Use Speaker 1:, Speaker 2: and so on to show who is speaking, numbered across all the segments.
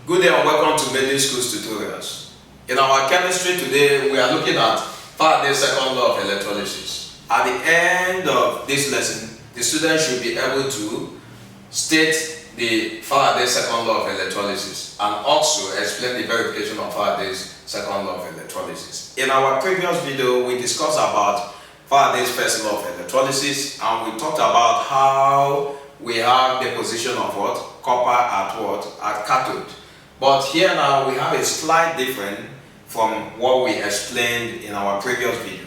Speaker 1: Good day and welcome to Middle School's tutorials. In our chemistry today, we are looking at Faraday's second law of electrolysis. At the end of this lesson, the student should be able to state the Faraday's second law of electrolysis and also explain the verification of Faraday's second law of electrolysis. In our previous video, we discussed about Faraday's first law of electrolysis and we talked about how we have deposition of what? Copper at cathode. But here now we have a slight different from what we explained in our previous video.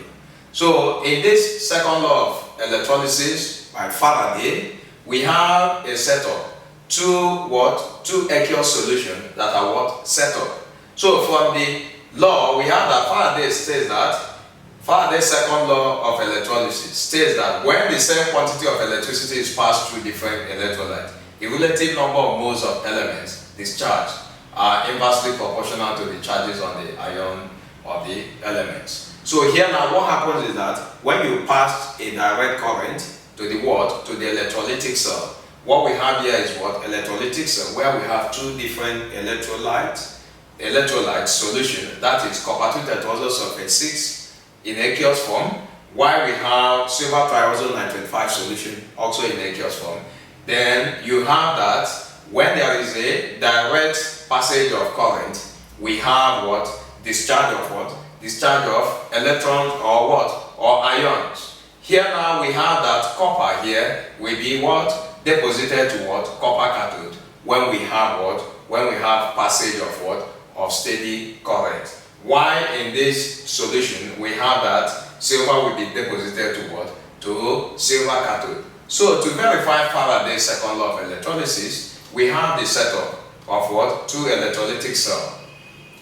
Speaker 1: So in this second law of electrolysis by Faraday, we have a setup, two aqueous solutions that are what? Set up. So from the law, we have that Faraday states that Faraday's second law of electrolysis states that when the same quantity of electricity is passed through different electrolytes, the relative number of moles of elements discharged are inversely proportional to the charges on the ion of the elements. So here now what happens is that when you pass a direct current to the what? To the electrolytic cell. What we have here is what? Electrolytic cell, where we have two different electrolyte solution, that is copper 2 tetraoxide 6 in aqueous form, while we have silver triazole nitrate 5 solution also in aqueous form. Then you have that when there is a direct passage of current, we have what? Discharge of what? Discharge of electrons or what? Or ions. Here now we have that copper here will be what? Deposited to what? Copper cathode when we have what? When we have passage of what? Of steady current. While in this solution we have that silver will be deposited to what? To silver cathode. So to verify Faraday's second law of electrolysis, we have the setup of what? Two electrolytic cells.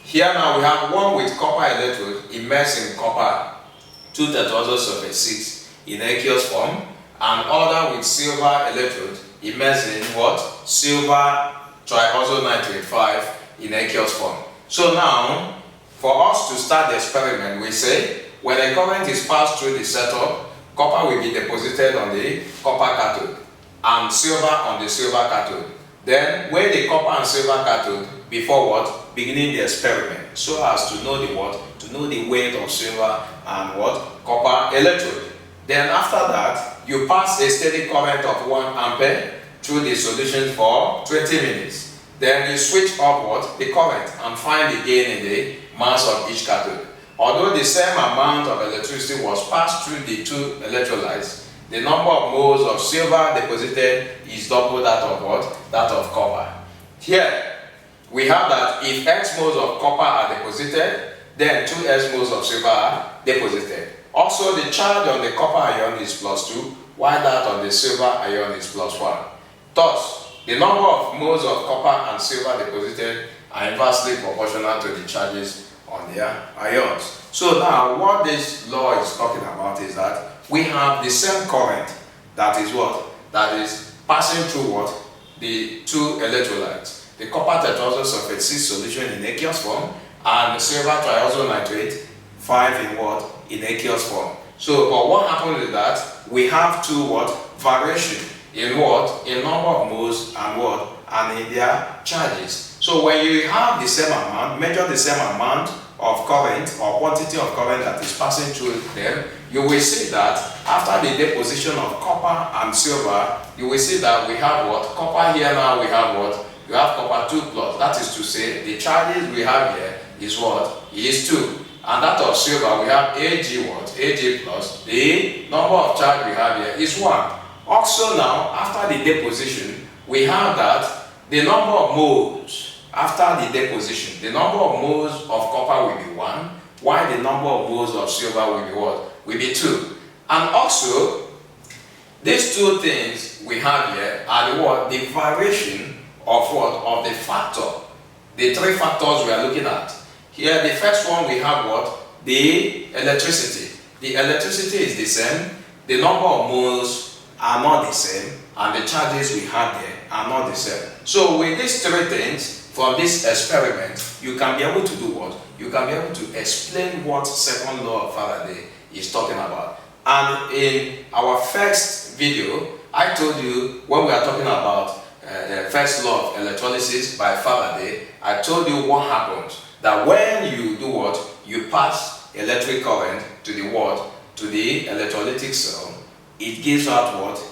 Speaker 1: Here now we have one with copper electrode immersed in copper 2 tetraoxide 6 in aqueous form, and other with silver electrode immersed in what? Silver triazole nitrate 5 in aqueous form. So now, for us to start the experiment, we say when a current is passed through the setup, copper will be deposited on the copper cathode and silver on the silver cathode. Then weigh the copper and silver cathode before what? Beginning the experiment, so as to know the what? To know the weight of silver and what? Copper electrode. Then after that, you pass a steady current of 1 ampere through the solution for 20 minutes. Then you switch up what? The current and find the gain in the mass of each cathode. Although the same amount of electricity was passed through the two electrolytes, the number of moles of silver deposited is double that of what? That of copper. Here, we have that if X moles of copper are deposited, then 2X moles of silver are deposited. Also, the charge on the copper ion is +2, while that on the silver ion is +1. Thus, the number of moles of copper and silver deposited are inversely proportional to the charges on their ions. So now, what this law is talking about is that we have the same current that is what? That is passing through what? The two electrolytes. The copper tetraoxide sulfate 6 solution in aqueous form and the silver triazole nitrate 5 in what? In aqueous form. So, but what happens is that we have two what? Variation in what? In number of moles and what? And in their charges. So when you have the same amount, measure the same amount of current or quantity of current that is passing through them, you will see that after the deposition of copper and silver, you will see that we have what? Copper here now we have what? You have copper 2 plus. That is to say the charges we have here is what? Is 2. And that of silver we have Ag what? Ag plus. The number of charge we have here is 1. Also now, after the deposition, we have that the number of moles after the deposition, the number of moles of copper will be 1, while the number of moles of silver will be what? Will be 2. And also, these two things we have here are the what? The variation of what? Of the factor. The three factors we are looking at. Here, the first one we have what? The electricity. The electricity is the same, the number of moles are not the same, and the charges we have there are not the same. So with these three things, from this experiment, you can be able to do what? You can be able to explain what second law of Faraday is talking about. And in our first video, I told you when we are talking about first law of electrolysis by Faraday, I told you what happens. That when you do what? You pass electric current to the what? To the electrolytic cell, it gives out what?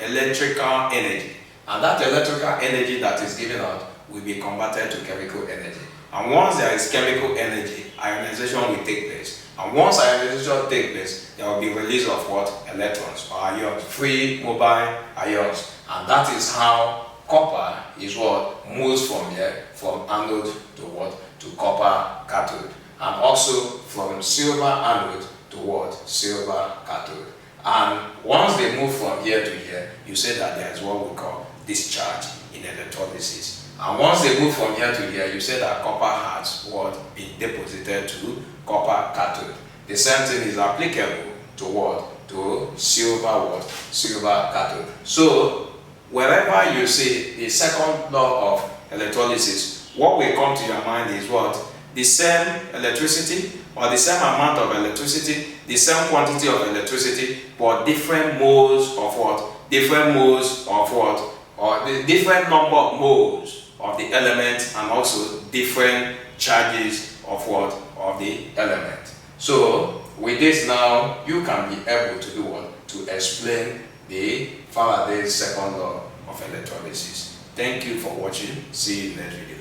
Speaker 1: Electrical energy. And that electrical energy that is given out will be converted to chemical energy. And once there is chemical energy, ionization will take place. And once ionization takes place, there will be release of what? Electrons or ions, free mobile ions. And that is how copper is what? Moves from here, from anode to what? To copper cathode. And also from silver anode to what? Silver cathode. And once they move from here to here, you say that there is what we call discharge in electrolysis. And once they move from here to here, you say that copper has what? Been deposited to copper cathode. The same thing is applicable to what? To silver what? Silver cathode. So wherever you see the second law of electrolysis, what will come to your mind is what? The same electricity or the same amount of electricity, the same quantity of electricity, but different moles of what? Different moles of what? Or the different number of moles of the element, and also different charges of what? Of the element. So with this now, you can be able to do what? To explain the Faraday's second law of electrolysis. Thank you for watching. See you in the next video.